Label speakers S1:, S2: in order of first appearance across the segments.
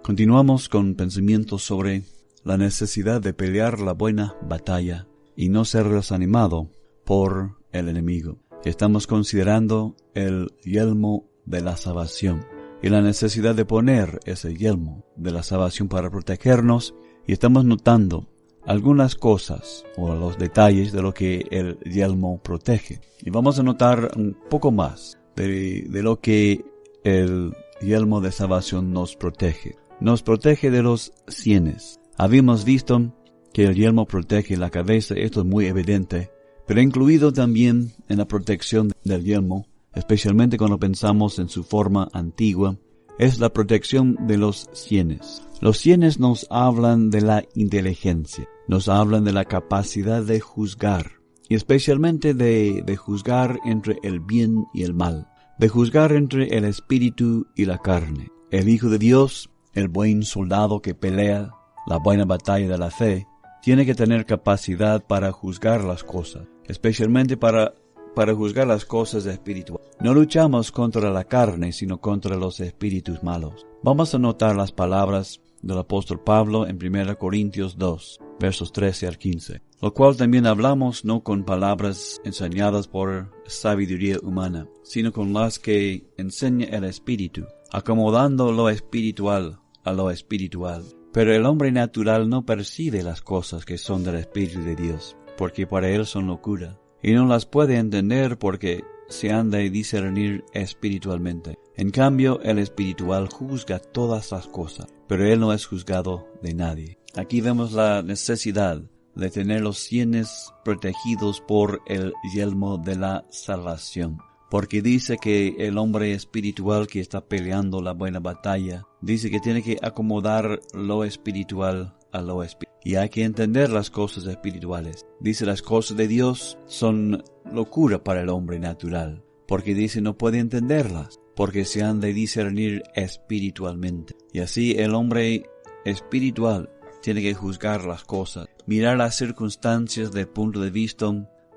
S1: Continuamos con pensamientos sobre la necesidad de pelear la buena batalla y no ser desanimado por el enemigo. Estamos considerando el yelmo de la salvación y la necesidad de poner ese yelmo de la salvación para protegernos, y estamos notando algunas cosas o los detalles de lo que el yelmo protege. Y vamos a notar un poco más de lo que el yelmo de salvación nos protege. Nos protege de los sienes. Habíamos visto que el yelmo protege la cabeza, esto es muy evidente, pero incluido también en la protección del yelmo, especialmente cuando pensamos en su forma antigua, es la protección de los sienes. Los sienes nos hablan de la inteligencia, nos hablan de la capacidad de juzgar, y especialmente de juzgar entre el bien y el mal, de juzgar entre el espíritu y la carne. El Hijo de Dios, el buen soldado que pelea la buena batalla de la fe, tiene que tener capacidad para juzgar las cosas, especialmente para juzgar las cosas espirituales. No luchamos contra la carne, sino contra los espíritus malos. Vamos a notar las palabras del apóstol Pablo en 1 Corintios 2, versos 13 al 15, lo cual también hablamos no con palabras enseñadas por sabiduría humana, sino con las que enseña el Espíritu, acomodando lo espiritual a lo espiritual. Pero el hombre natural no percibe las cosas que son del Espíritu de Dios, porque para él son locura, y no las puede entender porque se han de discernir espiritualmente. En cambio, el espiritual juzga todas las cosas, pero él no es juzgado de nadie. Aquí vemos la necesidad de tener los sienes protegidos por el yelmo de la salvación. Porque dice que el hombre espiritual que está peleando la buena batalla, dice que tiene que acomodar lo espiritual a lo espiritual. Y hay que entender las cosas espirituales. Dice las cosas de Dios son locura para el hombre natural, porque dice no puede entenderlas, porque se han de discernir espiritualmente. Y así el hombre espiritual tiene que juzgar las cosas, mirar las circunstancias desde el punto de vista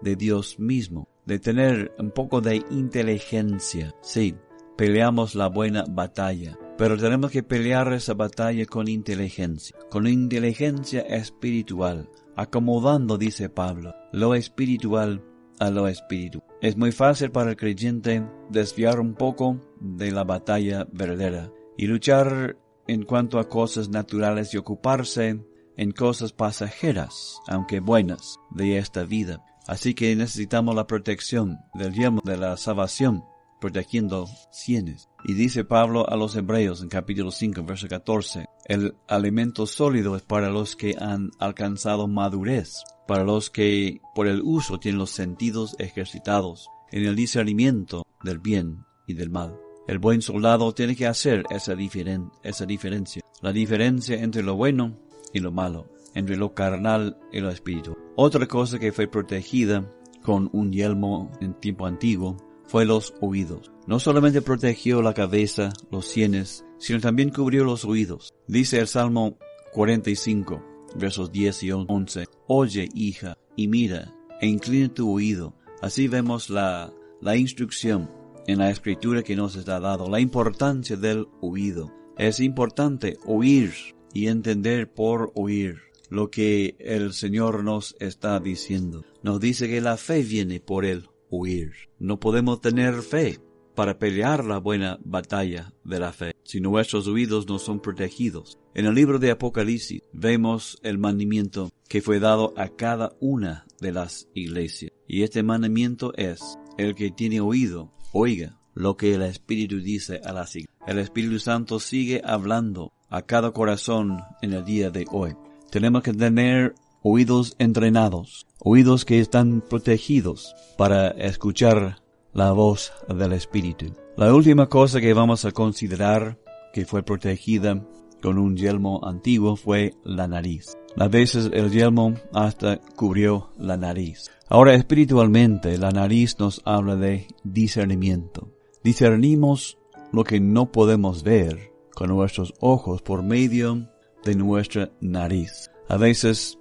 S1: de Dios mismo, de tener un poco de inteligencia. Sí, peleamos la buena batalla, pero tenemos que pelear esa batalla con inteligencia espiritual, acomodando, dice Pablo, lo espiritual a lo espiritual. Es muy fácil para el creyente desviar un poco de la batalla verdadera y luchar en cuanto a cosas naturales y ocuparse en cosas pasajeras, aunque buenas, de esta vida. Así que necesitamos la protección del yelmo de la salvación, protegiendo sienes. Y dice Pablo a los Hebreos en capítulo 5, verso 14, el alimento sólido es para los que han alcanzado madurez, para los que por el uso tienen los sentidos ejercitados en el discernimiento del bien y del mal. El buen soldado tiene que hacer esa diferencia, la diferencia entre lo bueno y lo malo, entre lo carnal y lo espiritual. Otra cosa que fue protegida con un yelmo en tiempo antiguo fue los oídos. No solamente protegió la cabeza, los sienes, sino también cubrió los oídos. Dice el Salmo 45, versos 10 y 11, oye, hija, y mira, e inclina tu oído. Así vemos la instrucción en la escritura que nos está dado, la importancia del oído. Es importante oír y entender por oír lo que el Señor nos está diciendo. Nos dice que la fe viene por el oír. No podemos tener fe para pelear la buena batalla de la fe si nuestros oídos no son protegidos. En el libro de Apocalipsis vemos el mandamiento que fue dado a cada una de las iglesias. Y este mandamiento es: el que tiene oído, oiga lo que el Espíritu dice a las iglesias. El Espíritu Santo sigue hablando a cada corazón en el día de hoy. Tenemos que tener oídos entrenados, oídos que están protegidos para escuchar la voz del Espíritu. La última cosa que vamos a considerar que fue protegida con un yelmo antiguo fue la nariz. A veces el yelmo hasta cubrió la nariz. Ahora espiritualmente la nariz nos habla de discernimiento. Discernimos lo que no podemos ver con nuestros ojos por medio de nuestra nariz. A veces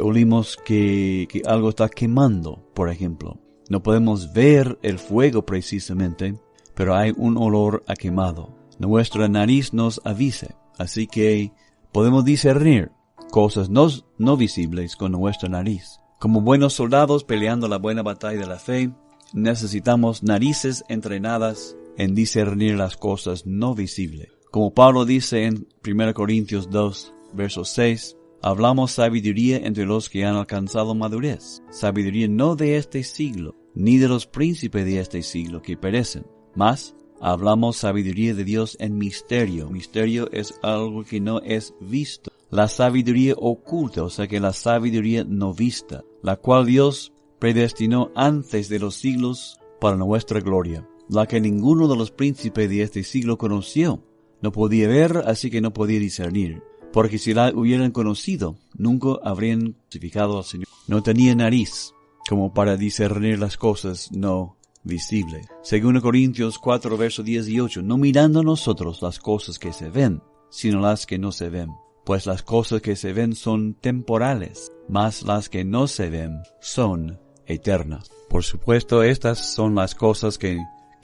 S1: olimos que algo está quemando, por ejemplo. No podemos ver el fuego precisamente, pero hay un olor a quemado. Nuestra nariz nos avisa Así que podemos discernir cosas no visibles con nuestra nariz. Como buenos soldados peleando la buena batalla de la fe, necesitamos narices entrenadas en discernir las cosas no visibles. Como Pablo dice en 1 Corintios 2, verso 6, hablamos sabiduría entre los que han alcanzado madurez, sabiduría no de este siglo, ni de los príncipes de este siglo que perecen, mas hablamos sabiduría de Dios en misterio. Misterio es algo que no es visto. La sabiduría oculta, o sea que la sabiduría no vista, la cual Dios predestinó antes de los siglos para nuestra gloria, la que ninguno de los príncipes de este siglo conoció. No podía ver, así que no podía discernir, porque si la hubieran conocido, nunca habrían crucificado al Señor. No tenía nariz como para discernir las cosas no visibles. 2 Corintios 4, verso 18, no mirando nosotros las cosas que se ven, sino las que no se ven. Pues las cosas que se ven son temporales, mas las que no se ven son eternas. Por supuesto, estas son las cosas que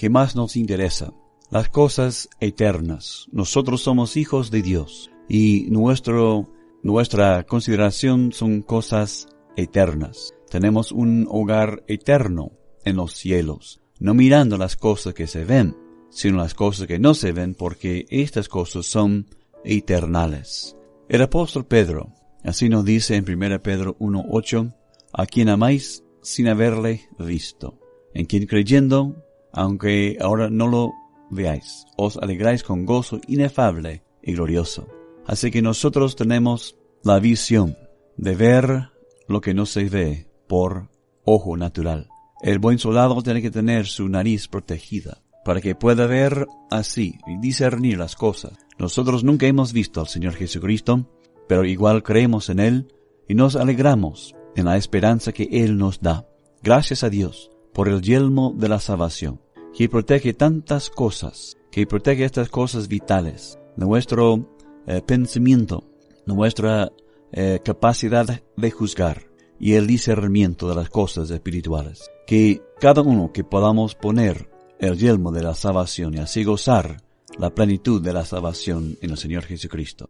S1: más nos interesan. Las cosas eternas. Nosotros somos hijos de Dios y nuestra consideración son cosas eternas. Tenemos un hogar eterno en los cielos, no mirando las cosas que se ven, sino las cosas que no se ven, porque estas cosas son eternales. El apóstol Pedro, así nos dice en 1 Pedro 1:8, a quien amáis sin haberle visto, en quien creyendo, aunque ahora no lo veáis, os alegráis con gozo inefable y glorioso. Así que nosotros tenemos la visión de ver lo que no se ve por ojo natural. El buen soldado tiene que tener su nariz protegida para que pueda ver así y discernir las cosas. Nosotros nunca hemos visto al Señor Jesucristo, pero igual creemos en Él y nos alegramos en la esperanza que Él nos da. Gracias a Dios por el yelmo de la salvación, que protege tantas cosas, que protege estas cosas vitales, nuestro pensamiento, nuestra capacidad de juzgar y el discernimiento de las cosas espirituales. Que cada uno que podamos poner el yelmo de la salvación y así gozar la plenitud de la salvación en el Señor Jesucristo.